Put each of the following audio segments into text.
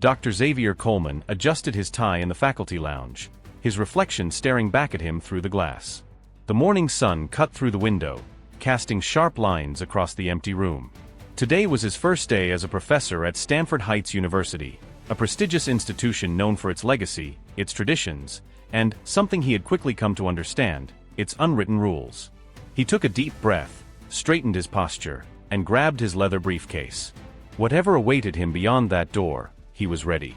Dr. Xavier Coleman adjusted his tie in the faculty lounge, his reflection staring back at him through the glass. The morning sun cut through the window, casting sharp lines across the empty room. Today was his first day as a professor at Stanford Heights University, a prestigious institution known for its legacy, its traditions, and, something he had quickly come to understand, its unwritten rules. He took a deep breath, straightened his posture, and grabbed his leather briefcase. Whatever awaited him beyond that door, he was ready.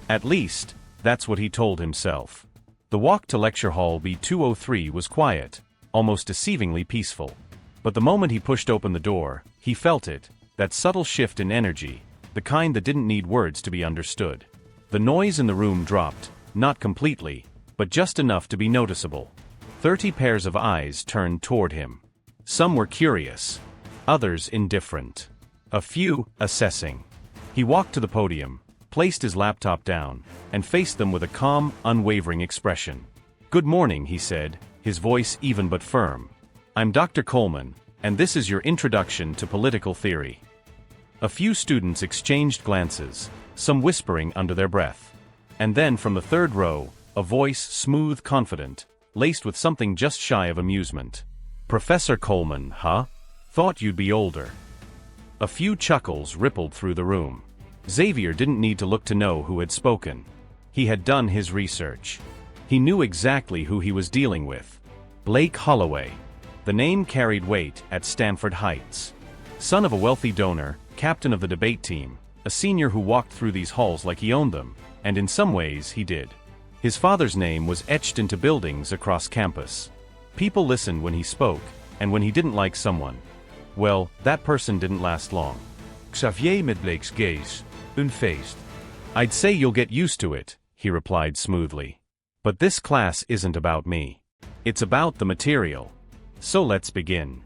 At least, that's what he told himself. The walk to Lecture Hall B203 was quiet, almost deceivingly peaceful. But the moment he pushed open the door, he felt it, that subtle shift in energy, the kind that didn't need words to be understood. The noise in the room dropped, not completely, but just enough to be noticeable. 30 pairs of eyes turned toward him. Some were curious, others indifferent, a few assessing. He walked to the podium, placed his laptop down, and faced them with a calm, unwavering expression. "Good morning," he said, his voice even but firm. "I'm Dr. Coleman, and this is your introduction to political theory." A few students exchanged glances, some whispering under their breath. And then from the third row, a voice smooth, confident, laced with something just shy of amusement. "Professor Coleman, huh? Thought you'd be older." A few chuckles rippled through the room. Xavier didn't need to look to know who had spoken. He had done his research. He knew exactly who he was dealing with. Blake Holloway. The name carried weight at Stanford Heights. Son of a wealthy donor, captain of the debate team, a senior who walked through these halls like he owned them, and in some ways he did. His father's name was etched into buildings across campus. People listened when he spoke, and when he didn't like someone, well, that person didn't last long. "Xavier met Blake's gaze. Unfazed." "I'd say you'll get used to it," he replied smoothly. "But this class isn't about me. It's about the material. So let's begin."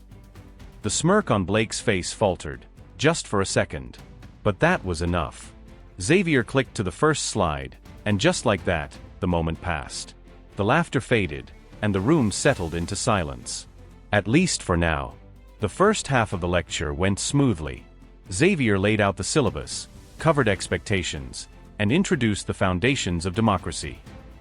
The smirk on Blake's face faltered, just for a second. But that was enough. Xavier clicked to the first slide, and just like that, the moment passed. The laughter faded, and the room settled into silence. At least for now. The first half of the lecture went smoothly. Xavier laid out the syllabus, covered expectations, and introduced the foundations of democracy.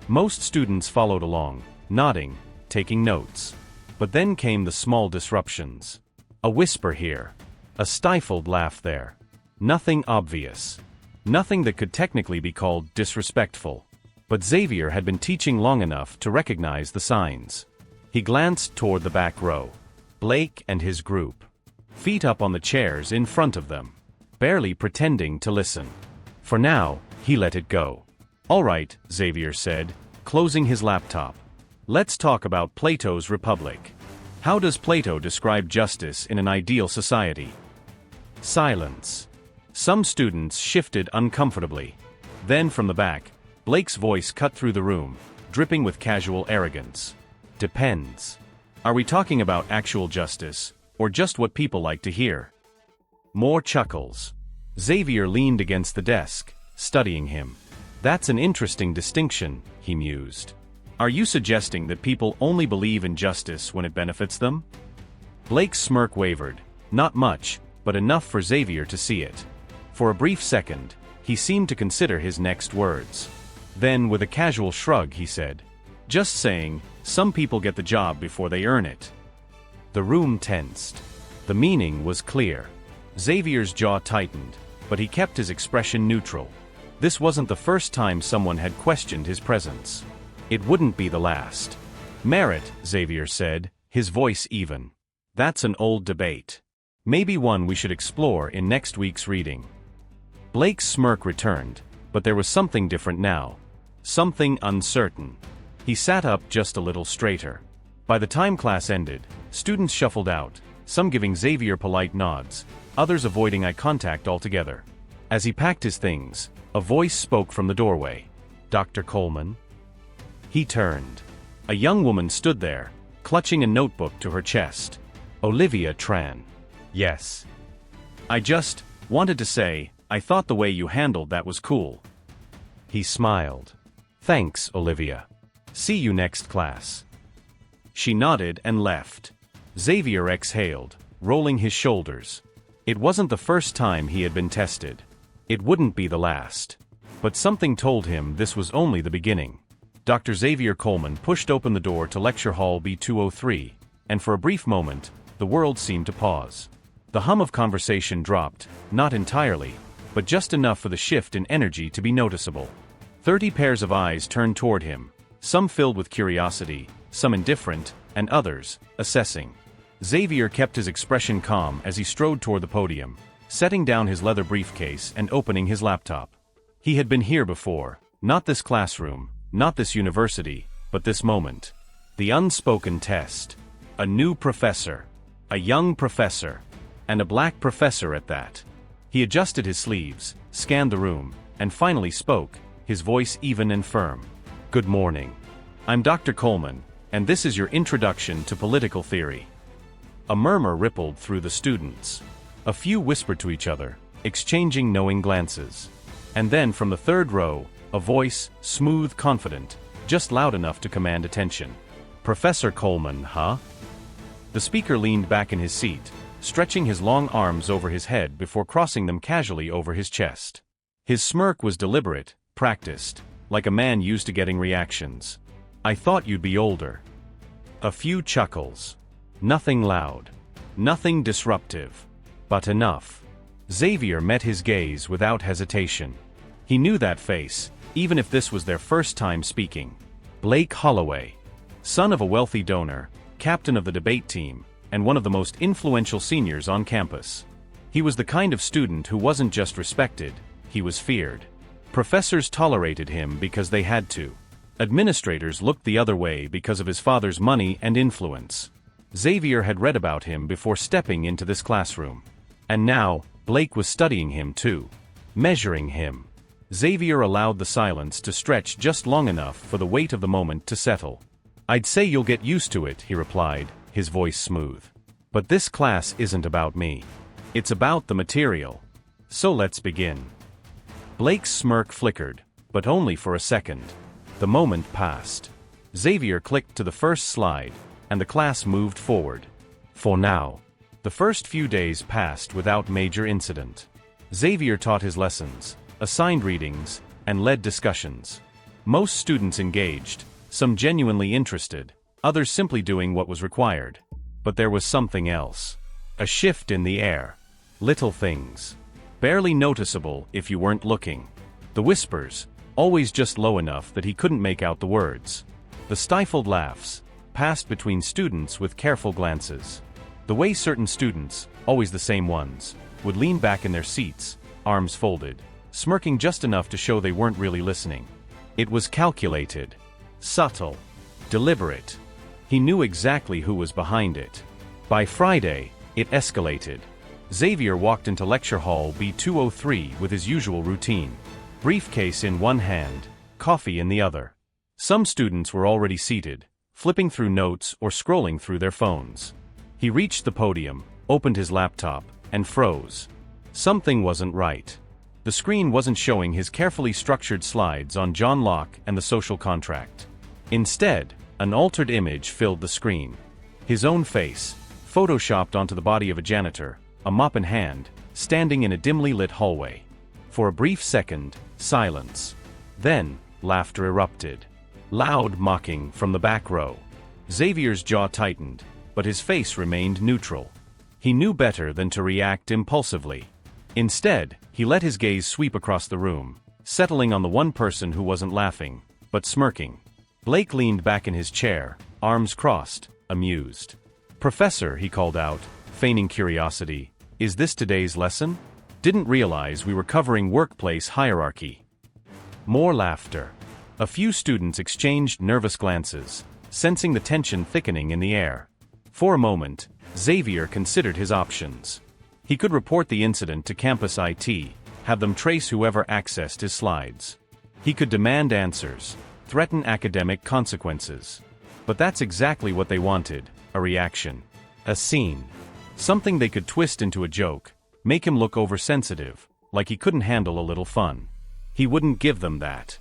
Most students followed along, nodding, taking notes. But then came the small disruptions. A whisper here. A stifled laugh there. Nothing obvious. Nothing that could technically be called disrespectful. But Xavier had been teaching long enough to recognize the signs. He glanced toward the back row. Blake and his group. Feet up on the chairs in front of them. Barely pretending to listen. For now, he let it go. "All right," Xavier said, closing his laptop. "Let's talk about Plato's Republic. How does Plato describe justice in an ideal society?" Silence. Some students shifted uncomfortably. Then from the back, Blake's voice cut through the room, dripping with casual arrogance. "Depends. Are we talking about actual justice, or just what people like to hear?" More chuckles. Xavier leaned against the desk, studying him. "That's an interesting distinction," he mused. "Are you suggesting that people only believe in justice when it benefits them?" Blake's smirk wavered, not much, but enough for Xavier to see it. For a brief second, he seemed to consider his next words. Then, with a casual shrug, he said, "Just saying, some people get the job before they earn it." The room tensed. The meaning was clear. Xavier's jaw tightened, but he kept his expression neutral. This wasn't the first time someone had questioned his presence. It wouldn't be the last. "Merit," Xavier said, his voice even. "That's an old debate. Maybe one we should explore in next week's reading." Blake's smirk returned, but there was something different now. Something uncertain. He sat up just a little straighter. By the time class ended, students shuffled out, some giving Xavier polite nods, others avoiding eye contact altogether. As he packed his things, a voice spoke from the doorway. "Dr. Coleman?" He turned. A young woman stood there, clutching a notebook to her chest. Olivia Tran. "Yes. I just wanted to say, I thought the way you handled that was cool." He smiled. "Thanks, Olivia. See you next class." She nodded and left. Xavier exhaled, rolling his shoulders. It wasn't the first time he had been tested. It wouldn't be the last. But something told him this was only the beginning. Dr. Xavier Coleman pushed open the door to Lecture Hall B203, and for a brief moment, the world seemed to pause. The hum of conversation dropped, not entirely, but just enough for the shift in energy to be noticeable. 30 pairs of eyes turned toward him, some filled with curiosity, some indifferent, and others, assessing. Xavier kept his expression calm as he strode toward the podium, setting down his leather briefcase and opening his laptop. He had been here before, not this classroom, not this university, but this moment. The unspoken test. A new professor. A young professor. And a black professor at that. He adjusted his sleeves, scanned the room, and finally spoke, his voice even and firm. "Good morning. I'm Dr. Coleman, and this is your introduction to political theory." A murmur rippled through the students. A few whispered to each other, exchanging knowing glances. And then from the third row, a voice, smooth, confident, just loud enough to command attention. "Professor Coleman, huh?" The speaker leaned back in his seat, stretching his long arms over his head before crossing them casually over his chest. His smirk was deliberate, practiced, like a man used to getting reactions. "I thought you'd be older." A few chuckles. Nothing loud. Nothing disruptive. But enough. Xavier met his gaze without hesitation. He knew that face, even if this was their first time speaking. Blake Holloway. Son of a wealthy donor, captain of the debate team, and one of the most influential seniors on campus. He was the kind of student who wasn't just respected, he was feared. Professors tolerated him because they had to. Administrators looked the other way because of his father's money and influence. Xavier had read about him before stepping into this classroom. And now, Blake was studying him too. Measuring him. Xavier allowed the silence to stretch just long enough for the weight of the moment to settle. "I'd say you'll get used to it," he replied, his voice smooth. "But this class isn't about me. It's about the material. So let's begin." Blake's smirk flickered, but only for a second. The moment passed. Xavier clicked to the first slide, and the class moved forward. For now. The first few days passed without major incident. Xavier taught his lessons, assigned readings, and led discussions. Most students engaged, some genuinely interested, others simply doing what was required. But there was something else. A shift in the air. Little things. Barely noticeable if you weren't looking. The whispers, always just low enough that he couldn't make out the words. The stifled laughs, passed between students with careful glances. The way certain students, always the same ones, would lean back in their seats, arms folded, smirking just enough to show they weren't really listening. It was calculated, subtle, deliberate. He knew exactly who was behind it. By Friday, it escalated. Xavier walked into Lecture Hall B203 with his usual routine. Briefcase in one hand, coffee in the other. Some students were already seated, flipping through notes or scrolling through their phones. He reached the podium, opened his laptop, and froze. Something wasn't right. The screen wasn't showing his carefully structured slides on John Locke and the social contract. Instead, an altered image filled the screen. His own face, photoshopped onto the body of a janitor, a mop in hand, standing in a dimly lit hallway. For a brief second, silence. Then, laughter erupted. Loud mocking from the back row. Xavier's jaw tightened, but his face remained neutral. He knew better than to react impulsively. Instead, he let his gaze sweep across the room, settling on the one person who wasn't laughing, but smirking. Blake leaned back in his chair, arms crossed, amused. "Professor," he called out, feigning curiosity, "is this today's lesson? Didn't realize we were covering workplace hierarchy." More laughter. A few students exchanged nervous glances, sensing the tension thickening in the air. For a moment, Xavier considered his options. He could report the incident to campus IT, have them trace whoever accessed his slides. He could demand answers, threaten academic consequences. But that's exactly what they wanted, a reaction. A scene. Something they could twist into a joke, make him look oversensitive, like he couldn't handle a little fun. He wouldn't give them that.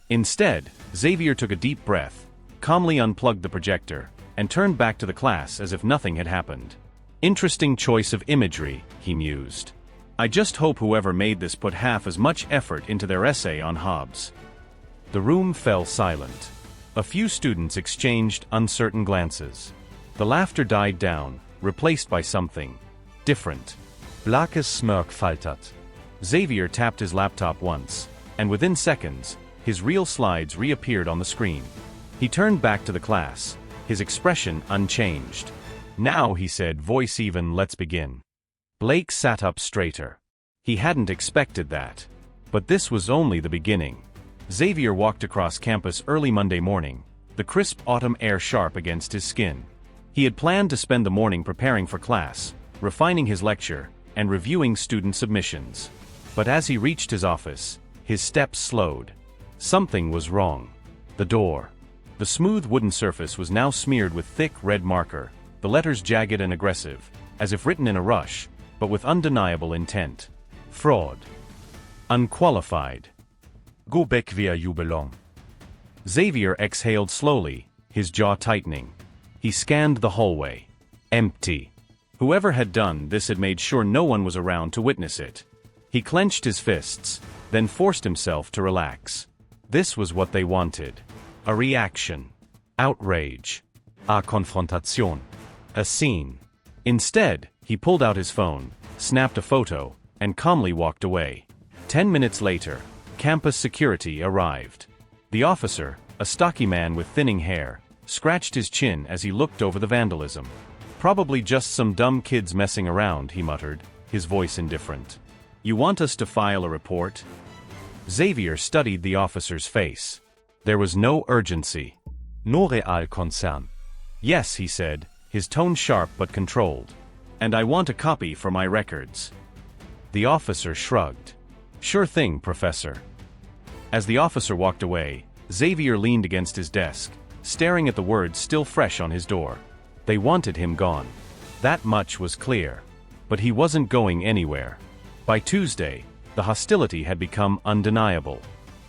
Instead, Xavier took a deep breath, calmly unplugged the projector, and turned back to the class as if nothing had happened. Interesting choice of imagery, he mused. I just hope whoever made this put half as much effort into their essay on Hobbes." The room fell silent. A few students exchanged uncertain glances. The laughter died down, replaced by something different. Blackes smirk faltert. Xavier tapped his laptop once, and within seconds, his real slides reappeared on the screen. He turned back to the class, his expression unchanged. "Now," he said, voice even, "let's begin." Blake sat up straighter. He hadn't expected that. But this was only the beginning. Xavier walked across campus early Monday morning, the crisp autumn air sharp against his skin. He had planned to spend the morning preparing for class, refining his lecture, and reviewing student submissions. But as he reached his office, his steps slowed. Something was wrong. The door. The smooth wooden surface was now smeared with thick red marker, the letters jagged and aggressive, as if written in a rush, but with undeniable intent. Fraud. Unqualified. Go back where you belong. Xavier exhaled slowly, his jaw tightening. He scanned the hallway. Empty. Whoever had done this had made sure no one was around to witness it. He clenched his fists, then forced himself to relax. This was what they wanted. A reaction. Outrage. A confrontation. A scene. Instead, he pulled out his phone, snapped a photo, and calmly walked away. 10 minutes later, campus security arrived. The officer, a stocky man with thinning hair, scratched his chin as he looked over the vandalism. "Probably just some dumb kids messing around," he muttered, his voice indifferent. "You want us to file a report?" Xavier studied the officer's face. There was no urgency. No real concern. "Yes," he said, his tone sharp but controlled. "And I want a copy for my records." The officer shrugged. "Sure thing, Professor." As the officer walked away, Xavier leaned against his desk, staring at the words still fresh on his door. They wanted him gone. That much was clear. But he wasn't going anywhere. By Tuesday, the hostility had become undeniable.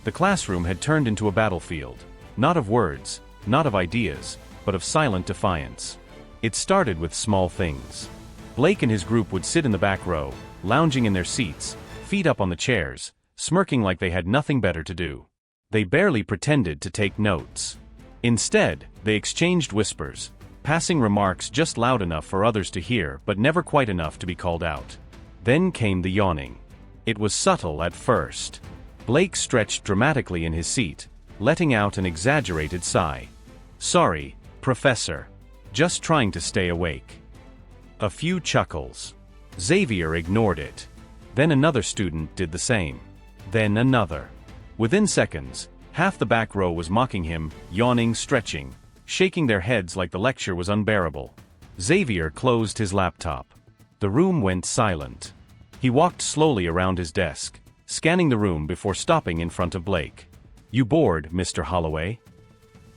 The classroom had turned into a battlefield, not of words, not of ideas, but of silent defiance. It started with small things. Blake and his group would sit in the back row, lounging in their seats, feet up on the chairs, smirking like they had nothing better to do. They barely pretended to take notes. Instead, they exchanged whispers, passing remarks just loud enough for others to hear but never quite enough to be called out. Then came the yawning. It was subtle at first. Blake stretched dramatically in his seat, letting out an exaggerated sigh. "Sorry, Professor. Just trying to stay awake." A few chuckles. Xavier ignored it. Then another student did the same. Then another. Within seconds, half the back row was mocking him, yawning, stretching, shaking their heads like the lecture was unbearable. Xavier closed his laptop. The room went silent. He walked slowly around his desk, scanning the room before stopping in front of Blake. "You bored, Mr. Holloway?"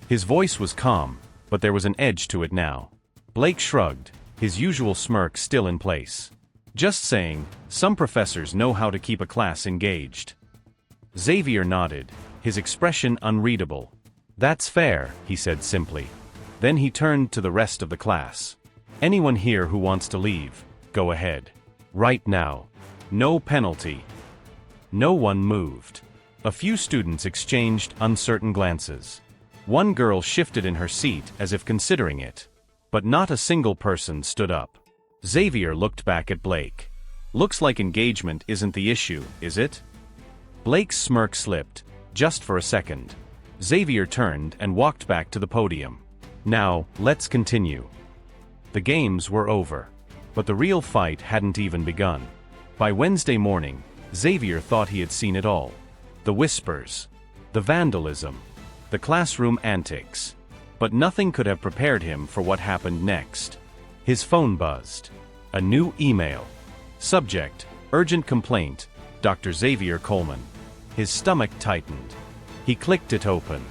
His voice was calm, but there was an edge to it now. Blake shrugged, his usual smirk still in place. "Just saying, some professors know how to keep a class engaged." Xavier nodded, his expression unreadable. "That's fair," he said simply. Then he turned to the rest of the class. "Anyone here who wants to leave, go ahead. Right now. No penalty." No one moved. A few students exchanged uncertain glances. One girl shifted in her seat as if considering it. But not a single person stood up. Xavier looked back at Blake. "Looks like engagement isn't the issue, is it?" Blake's smirk slipped, just for a second. Xavier turned and walked back to the podium. "Now, let's continue." The games were over. But the real fight hadn't even begun. By Wednesday morning, Xavier thought he had seen it all. The whispers. The vandalism. The classroom antics. But nothing could have prepared him for what happened next. His phone buzzed. A new email. Subject: Urgent Complaint, Dr. Xavier Coleman. His stomach tightened. He clicked it open.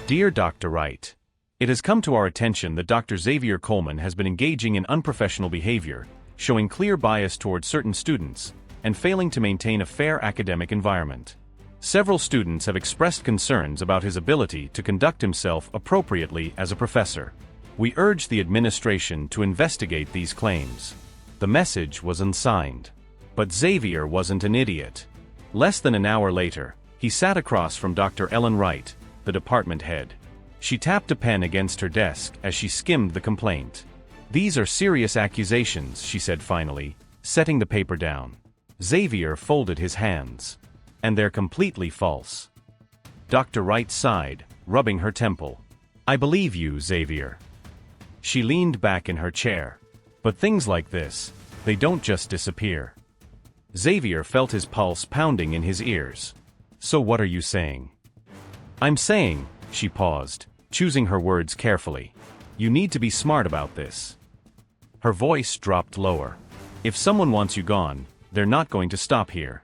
"Dear Dr. Wright. It has come to our attention that Dr. Xavier Coleman has been engaging in unprofessional behavior, showing clear bias towards certain students, and failing to maintain a fair academic environment. Several students have expressed concerns about his ability to conduct himself appropriately as a professor. We urge the administration to investigate these claims." The message was unsigned. But Xavier wasn't an idiot. Less than an hour later, he sat across from Dr. Ellen Wright, the department head. She tapped a pen against her desk as she skimmed the complaint. "These are serious accusations," she said finally, setting the paper down. Xavier folded his hands. "And they're completely false." Dr. Wright sighed, rubbing her temple. "I believe you, Xavier." She leaned back in her chair. "But things like this, they don't just disappear." Xavier felt his pulse pounding in his ears. "So what are you saying?" "I'm saying," she paused, choosing her words carefully, "you need to be smart about this." Her voice dropped lower. "If someone wants you gone, they're not going to stop here."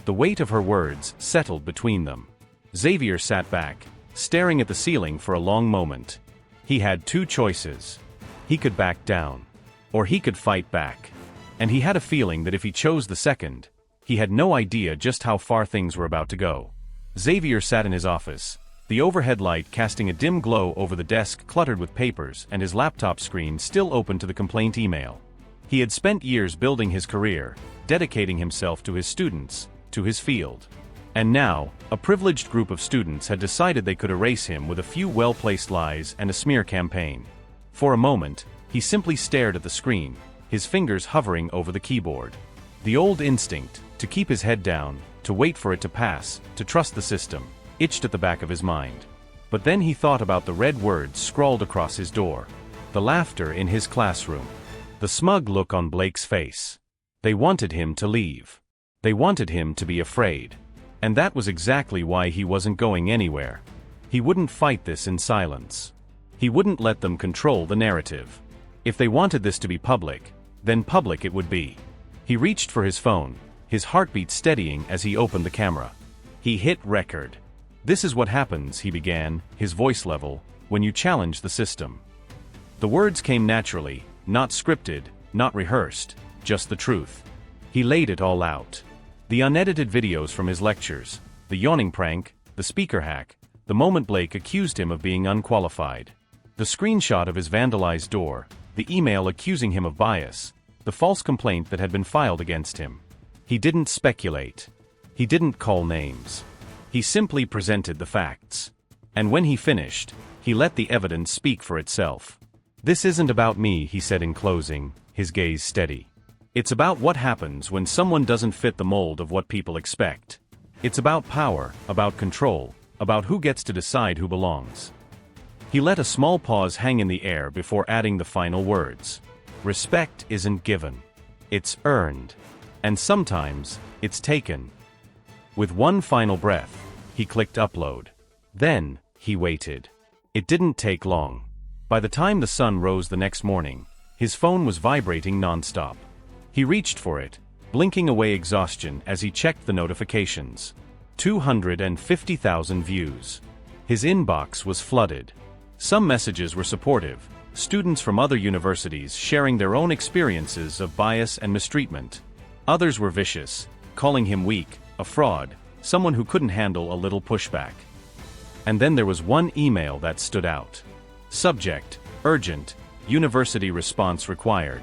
The weight of her words settled between them. Xavier sat back, staring at the ceiling for a long moment. He had two choices. He could back down. Or he could fight back. And he had a feeling that if he chose the second, he had no idea just how far things were about to go. Xavier sat in his office, the overhead light casting a dim glow over the desk cluttered with papers and his laptop screen still open to the complaint email. He had spent years building his career, dedicating himself to his students, to his field. And now, a privileged group of students had decided they could erase him with a few well-placed lies and a smear campaign. For a moment, he simply stared at the screen, his fingers hovering over the keyboard. The old instinct, to keep his head down, to wait for it to pass, to trust the system, itched at the back of his mind. But then he thought about the red words scrawled across his door, the laughter in his classroom, the smug look on Blake's face. They wanted him to leave. They wanted him to be afraid. And that was exactly why he wasn't going anywhere. He wouldn't fight this in silence. He wouldn't let them control the narrative. If they wanted this to be public, then public it would be. He reached for his phone, his heartbeat steadying as he opened the camera. He hit record. "This is what happens," he began, his voice level, "when you challenge the system." The words came naturally, not scripted, not rehearsed, just the truth. He laid it all out. The unedited videos from his lectures, the yawning prank, the speaker hack, the moment Blake accused him of being unqualified. The screenshot of his vandalized door, the email accusing him of bias, the false complaint that had been filed against him. He didn't speculate. He didn't call names. He simply presented the facts. And when he finished, he let the evidence speak for itself. "This isn't about me," he said in closing, his gaze steady. "It's about what happens when someone doesn't fit the mold of what people expect. It's about power, about control, about who gets to decide who belongs." He let a small pause hang in the air before adding the final words. "Respect isn't given. It's earned. And sometimes, it's taken." With one final breath, he clicked upload. Then, he waited. It didn't take long. By the time the sun rose the next morning, his phone was vibrating nonstop. He reached for it, blinking away exhaustion as he checked the notifications. 250,000 views. His inbox was flooded. Some messages were supportive, students from other universities sharing their own experiences of bias and mistreatment. Others were vicious, calling him weak, a fraud, someone who couldn't handle a little pushback. And then there was one email that stood out. Subject: urgent, university response required.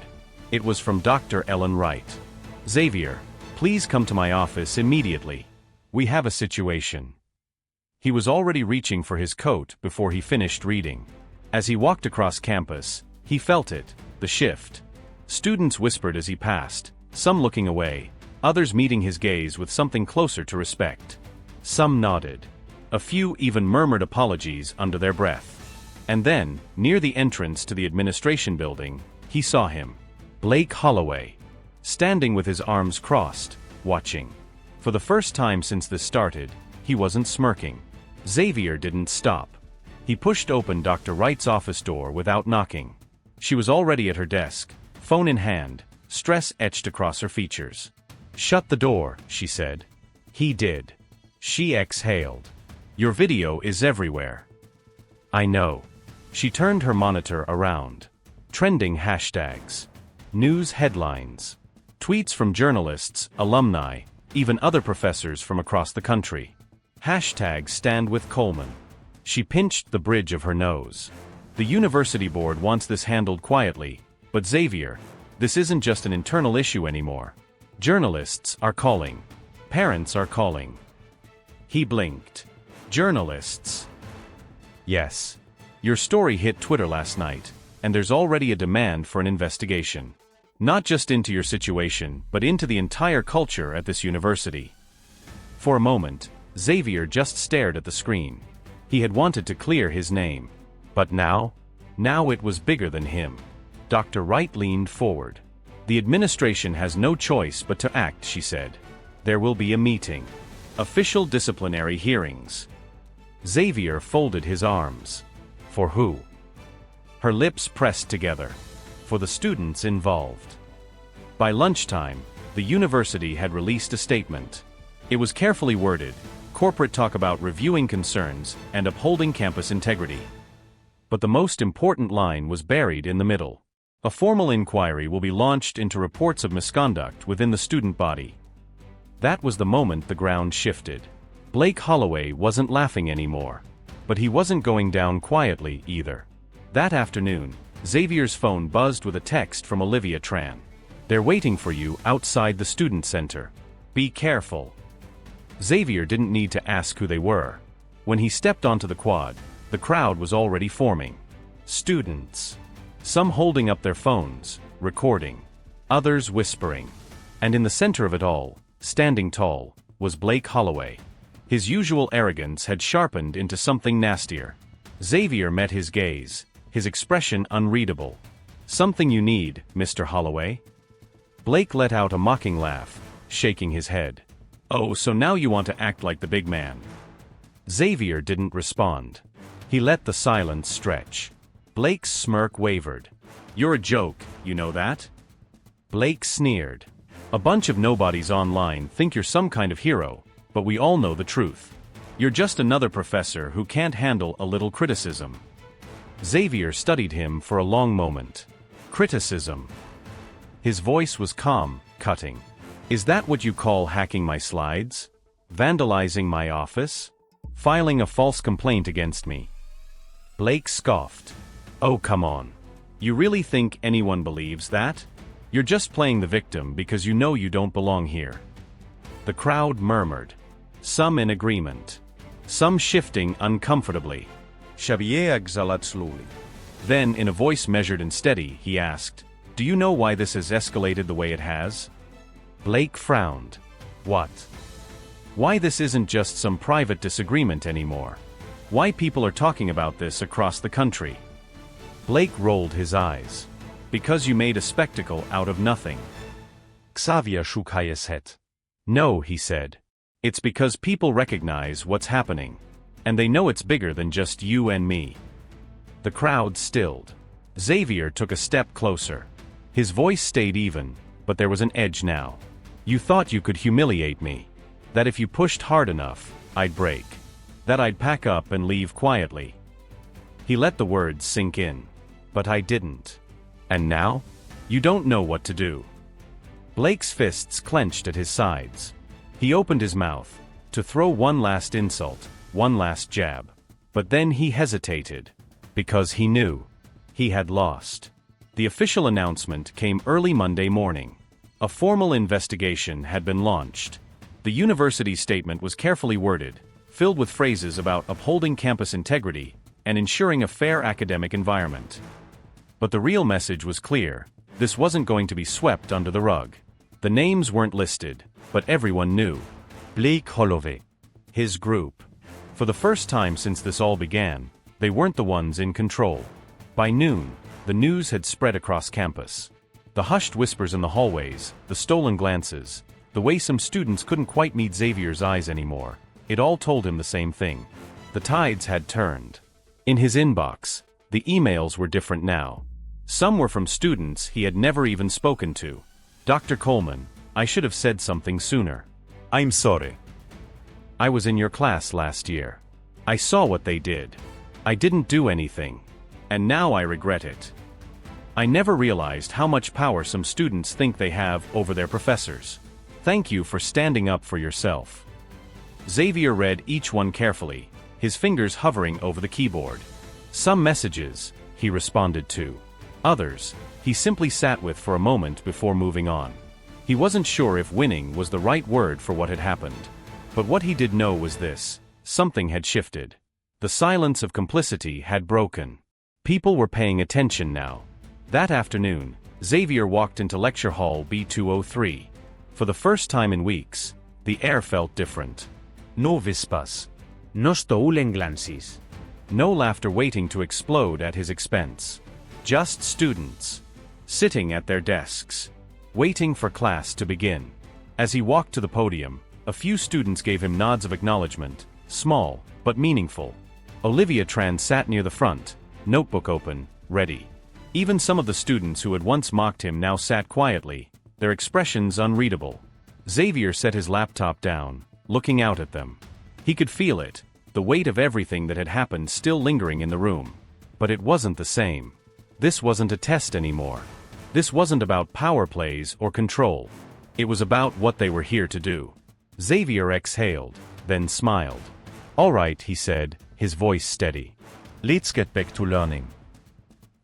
It was from Dr. Ellen Wright. "Xavier, please come to my office immediately. We have a situation." He was already reaching for his coat before he finished reading. As he walked across campus, he felt it, the shift. Students whispered as he passed, some looking away, others meeting his gaze with something closer to respect. Some nodded. A few even murmured apologies under their breath. And then, near the entrance to the administration building, he saw him. Blake Holloway. Standing with his arms crossed, watching. For the first time since this started, he wasn't smirking. Xavier didn't stop. He pushed open Dr. Wright's office door without knocking. She was already at her desk, phone in hand, stress etched across her features. "Shut the door," she said. He did. She exhaled. "Your video is everywhere." "I know." She turned her monitor around. Trending hashtags. News headlines. Tweets from journalists, alumni, even other professors from across the country. Hashtag Stand with Coleman. She pinched the bridge of her nose. The university board wants this handled quietly, but Xavier, this isn't just an internal issue anymore. Journalists are calling. Parents are calling. He blinked. Journalists. Yes. Your story hit Twitter last night, and there's already a demand for an investigation. Not just into your situation, but into the entire culture at this university. For a moment, Xavier just stared at the screen. He had wanted to clear his name. But now? Now it was bigger than him. Dr. Wright leaned forward. The administration has no choice but to act, she said. There will be a meeting. Official disciplinary hearings. Xavier folded his arms. For who? Her lips pressed together. For the students involved. By lunchtime, the university had released a statement. It was carefully worded, corporate talk about reviewing concerns and upholding campus integrity. But the most important line was buried in the middle. A formal inquiry will be launched into reports of misconduct within the student body. That was the moment the ground shifted. Blake Holloway wasn't laughing anymore. But he wasn't going down quietly either. That afternoon, Xavier's phone buzzed with a text from Olivia Tran. They're waiting for you outside the student center. Be careful. Xavier didn't need to ask who they were. When he stepped onto the quad, the crowd was already forming. Students. Some holding up their phones, recording. Others whispering. And in the center of it all, standing tall, was Blake Holloway. His usual arrogance had sharpened into something nastier. Xavier met his gaze, his expression unreadable. Something you need, Mr. Holloway? Blake let out a mocking laugh, shaking his head. Oh, so now you want to act like the big man. Xavier didn't respond. He let the silence stretch. Blake's smirk wavered. You're a joke, you know that? Blake sneered. A bunch of nobodies online think you're some kind of hero, but we all know the truth. You're just another professor who can't handle a little criticism. Xavier studied him for a long moment. Criticism. His voice was calm, cutting. Is that what you call hacking my slides? Vandalizing my office? Filing a false complaint against me? Blake scoffed. Oh, come on. You really think anyone believes that? You're just playing the victim because you know you don't belong here. The crowd murmured. Some in agreement. Some shifting uncomfortably. Xavier exhaled slowly. Then, in a voice measured and steady, he asked, Do you know why this has escalated the way it has? Blake frowned. What? Why this isn't just some private disagreement anymore? Why people are talking about this across the country? Blake rolled his eyes. Because you made a spectacle out of nothing. Xavier shook his head. No, he said. It's because people recognize what's happening. And they know it's bigger than just you and me. The crowd stilled. Xavier took a step closer. His voice stayed even, but there was an edge now. You thought you could humiliate me. That if you pushed hard enough, I'd break. That I'd pack up and leave quietly. He let the words sink in. But I didn't. And now? You don't know what to do. Blake's fists clenched at his sides. He opened his mouth, to throw one last insult, one last jab. But then he hesitated. Because he knew. He had lost. The official announcement came early Monday morning. A formal investigation had been launched. The university's statement was carefully worded, filled with phrases about upholding campus integrity and ensuring a fair academic environment. But the real message was clear. This wasn't going to be swept under the rug. The names weren't listed, but everyone knew. Blake Holloway. His group. For the first time since this all began, they weren't the ones in control. By noon, the news had spread across campus. The hushed whispers in the hallways, the stolen glances, the way some students couldn't quite meet Xavier's eyes anymore, it all told him the same thing. The tides had turned. In his inbox, the emails were different now. Some were from students he had never even spoken to. Dr. Coleman, I should have said something sooner. I'm sorry. I was in your class last year. I saw what they did. I didn't do anything. And now I regret it. I never realized how much power some students think they have over their professors. Thank you for standing up for yourself. Xavier read each one carefully, his fingers hovering over the keyboard. Some messages, he responded to. Others, he simply sat with for a moment before moving on. He wasn't sure if winning was the right word for what had happened. But what he did know was this: something had shifted. The silence of complicity had broken. People were paying attention now. That afternoon, Xavier walked into lecture hall B203. For the first time in weeks, the air felt different. No vispas. No stoulen glances. No laughter waiting to explode at his expense. Just students, sitting at their desks, waiting for class to begin. As he walked to the podium, a few students gave him nods of acknowledgement, small, but meaningful. Olivia Tran sat near the front, notebook open, ready. Even some of the students who had once mocked him now sat quietly, their expressions unreadable. Xavier set his laptop down, looking out at them. He could feel it, the weight of everything that had happened still lingering in the room. But it wasn't the same. This wasn't a test anymore. This wasn't about power plays or control. It was about what they were here to do. Xavier exhaled, then smiled. "All right," he said, his voice steady. "Let's get back to learning."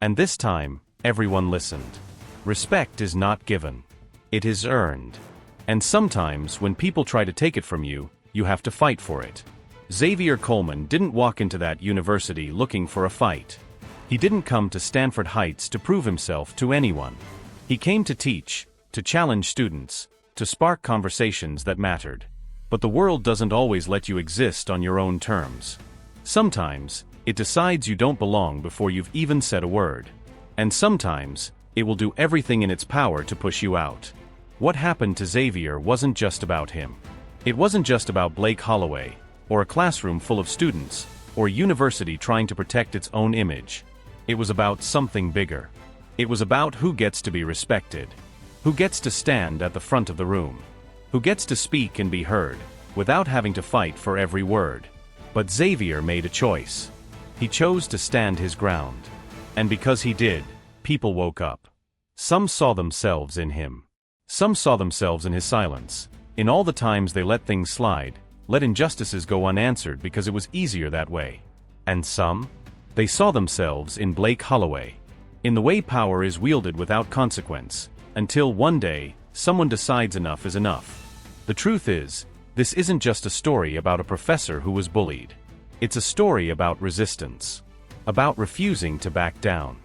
And this time, everyone listened. Respect is not given. It is earned. And sometimes, when people try to take it from you, you have to fight for it. Xavier Coleman didn't walk into that university looking for a fight. He didn't come to Stanford Heights to prove himself to anyone. He came to teach, to challenge students, to spark conversations that mattered. But the world doesn't always let you exist on your own terms. Sometimes, it decides you don't belong before you've even said a word. And sometimes, it will do everything in its power to push you out. What happened to Xavier wasn't just about him. It wasn't just about Blake Holloway, or a classroom full of students, or a university trying to protect its own image. It was about something bigger. It was about who gets to be respected, who gets to stand at the front of the room, who gets to speak and be heard, without having to fight for every word. But Xavier made a choice. He chose to stand his ground. And because he did, people woke up. Some saw themselves in him. Some saw themselves in his silence, in all the times they let things slide, let injustices go unanswered because it was easier that way. And some? They saw themselves in Blake Holloway, in the way power is wielded without consequence, until one day, someone decides enough is enough. The truth is, this isn't just a story about a professor who was bullied. It's a story about resistance, about refusing to back down,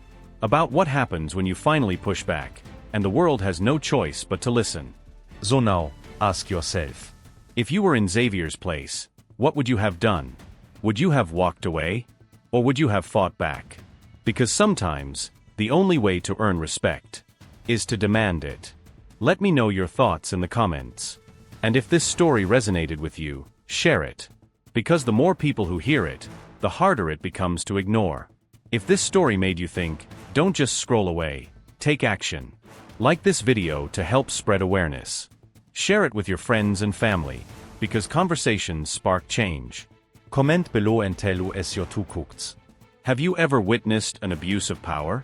about what happens when you finally push back, and the world has no choice but to listen. So now, ask yourself, if you were in Xavier's place, what would you have done? Would you have walked away? Or would you have fought back? Because sometimes, the only way to earn respect is to demand it. Let me know your thoughts in the comments. And if this story resonated with you, share it. Because the more people who hear it, the harder it becomes to ignore. If this story made you think, don't just scroll away, take action. Like this video to help spread awareness. Share it with your friends and family, because conversations spark change. Comment below and tell us your two cooks. Have you ever witnessed an abuse of power?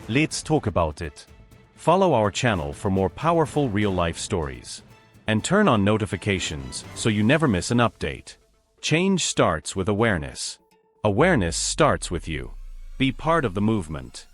Let's talk about it. Follow our channel for more powerful real-life stories. And turn on notifications so you never miss an update. Change starts with awareness. Awareness starts with you. Be part of the movement.